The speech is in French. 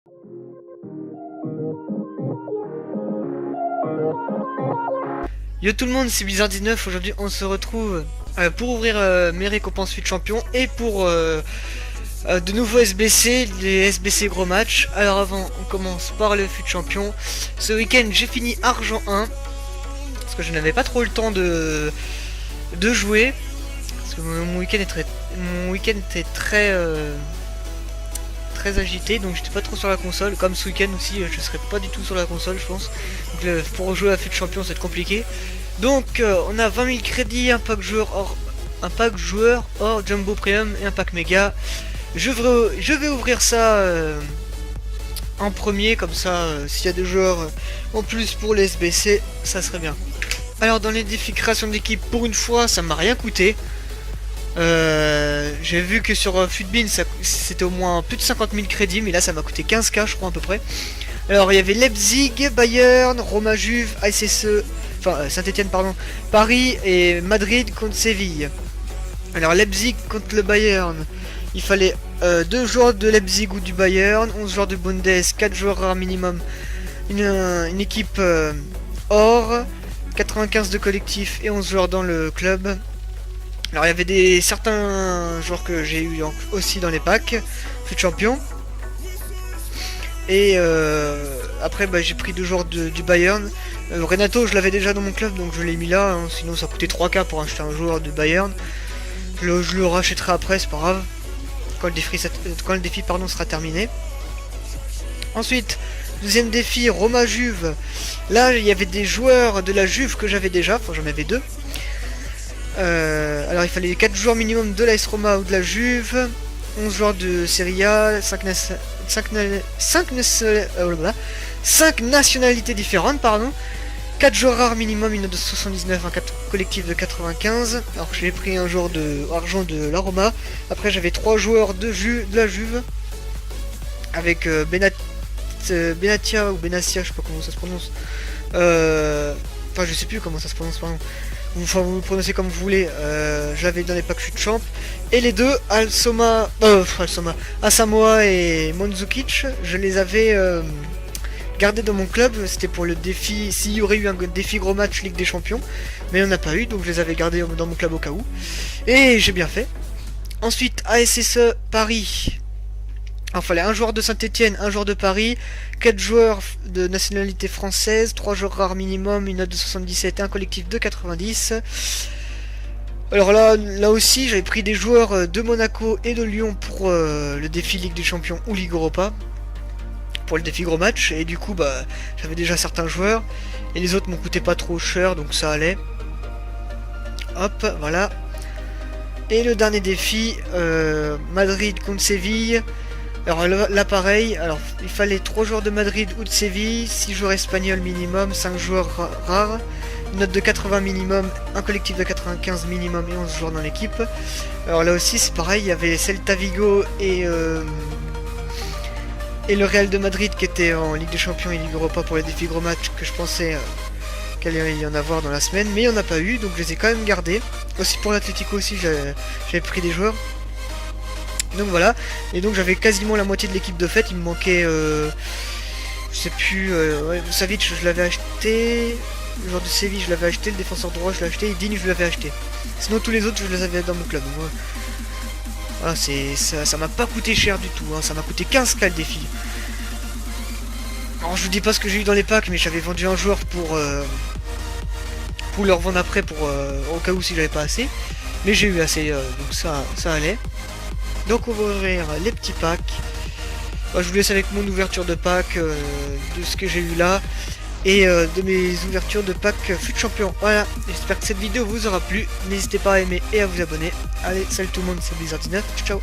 Yo tout le monde, c'est Blizzard19. Aujourd'hui on se retrouve pour ouvrir mes récompenses FUT Champion et pour de nouveaux SBC, les SBC gros matchs. Alors avant on commence par le FUT Champion. Ce week-end j'ai fini argent 1 parce que je n'avais pas trop le temps de jouer, parce que mon week-end était très agité, donc j'étais pas trop sur la console. Comme ce week-end aussi, je serai pas du tout sur la console, je pense. Donc, pour jouer à FUT Champion, ça va être compliqué. Donc, on a 20 000 crédits, un pack joueur hors Jumbo Premium et un pack méga. Je vais ouvrir ça en premier, comme ça, s'il y a des joueurs en plus pour les SBC, ça serait bien. Alors, dans les défis création d'équipe, pour une fois, ça m'a rien coûté. J'ai vu que sur FUTBIN c'était au moins plus de 50 000 crédits, mais là ça m'a coûté 15K je crois à peu près. Alors il y avait Leipzig, Bayern, Roma, Juve, ASSE, enfin Saint-Etienne pardon, Paris et Madrid contre Séville. Alors Leipzig contre le Bayern, il fallait 2 joueurs de Leipzig ou du Bayern, 11 joueurs de Bundes, 4 joueurs rares minimum, une équipe or, 95 de collectif et 11 joueurs dans le club. Alors il y avait certains joueurs que j'ai eu aussi dans les packs FUT Champion. Et après j'ai pris 2 joueurs du Bayern. Renato je l'avais déjà dans mon club, donc je l'ai mis là, hein, sinon ça coûtait 3K pour acheter un joueur du Bayern. Je le rachèterai après, c'est pas grave, quand le défi sera terminé. Ensuite, deuxième défi, Roma Juve. Là il y avait des joueurs de la Juve que j'avais déjà, enfin j'en avais 2. Alors il fallait 4 joueurs minimum de l'AS Roma ou de la Juve, 11 joueurs de Serie A, 5 nationalités différentes, pardon, 4 joueurs rares minimum, une note de 79, un collectif de 95. Alors j'ai pris un joueur de argent de la Roma. Après j'avais 3 joueurs de la Juve avec Benatia ou Benassia, je sais pas comment ça se prononce. Enfin je sais plus comment ça se prononce, pardon. Enfin vous le prononcez comme vous voulez. J'avais dans les packs FUT Champ. Et les deux, Asamoah et Mandzukic, je les avais gardés dans mon club. C'était pour le défi, s'il y aurait eu un défi gros match Ligue des Champions. Mais on n'a pas eu, donc je les avais gardés dans mon club au cas où. Et j'ai bien fait. Ensuite, ASSE Paris. Alors, il fallait un joueur de Saint-Etienne, un joueur de Paris, 4 joueurs de nationalité française, 3 joueurs rares minimum, une note de 77 et un collectif de 90. Alors là aussi, j'avais pris des joueurs de Monaco et de Lyon pour le défi Ligue des Champions ou Ligue Europa, pour le défi gros match. Et du coup, j'avais déjà certains joueurs, et les autres m'ont coûté pas trop cher, donc ça allait. Hop, voilà. Et le dernier défi, Madrid contre Séville. Alors là pareil, alors il fallait 3 joueurs de Madrid ou de Séville, 6 joueurs espagnols minimum, 5 joueurs rares, une note de 80 minimum, un collectif de 95 minimum et 11 joueurs dans l'équipe. Alors là aussi c'est pareil, il y avait Celta Vigo et le Real de Madrid qui étaient en Ligue des Champions et Ligue Europa pour les défis gros match que je pensais qu'il allait y en avoir dans la semaine, mais il n'y en a pas eu, donc je les ai quand même gardés. Aussi pour l'Atlético aussi j'avais pris des joueurs. Donc voilà, et donc j'avais quasiment la moitié de l'équipe de fête, il me manquait, je sais plus, Savic je l'avais acheté, le joueur de Séville je l'avais acheté, le défenseur droit je l'avais acheté, et Digne je l'avais acheté. Sinon tous les autres je les avais dans mon club. Donc, voilà, ça m'a pas coûté cher du tout, hein, ça m'a coûté 15K le défi. Alors je vous dis pas ce que j'ai eu dans les packs, mais j'avais vendu un joueur pour le revendre après, au cas où si j'avais pas assez. Mais j'ai eu assez, donc ça allait. Donc on va ouvrir les petits packs. Je vous laisse avec mon ouverture de pack, de ce que j'ai eu là, et de mes ouvertures de pack FUT Champion. Voilà, j'espère que cette vidéo vous aura plu. N'hésitez pas à aimer et à vous abonner. Allez, salut tout le monde, c'est Blizzard19, ciao.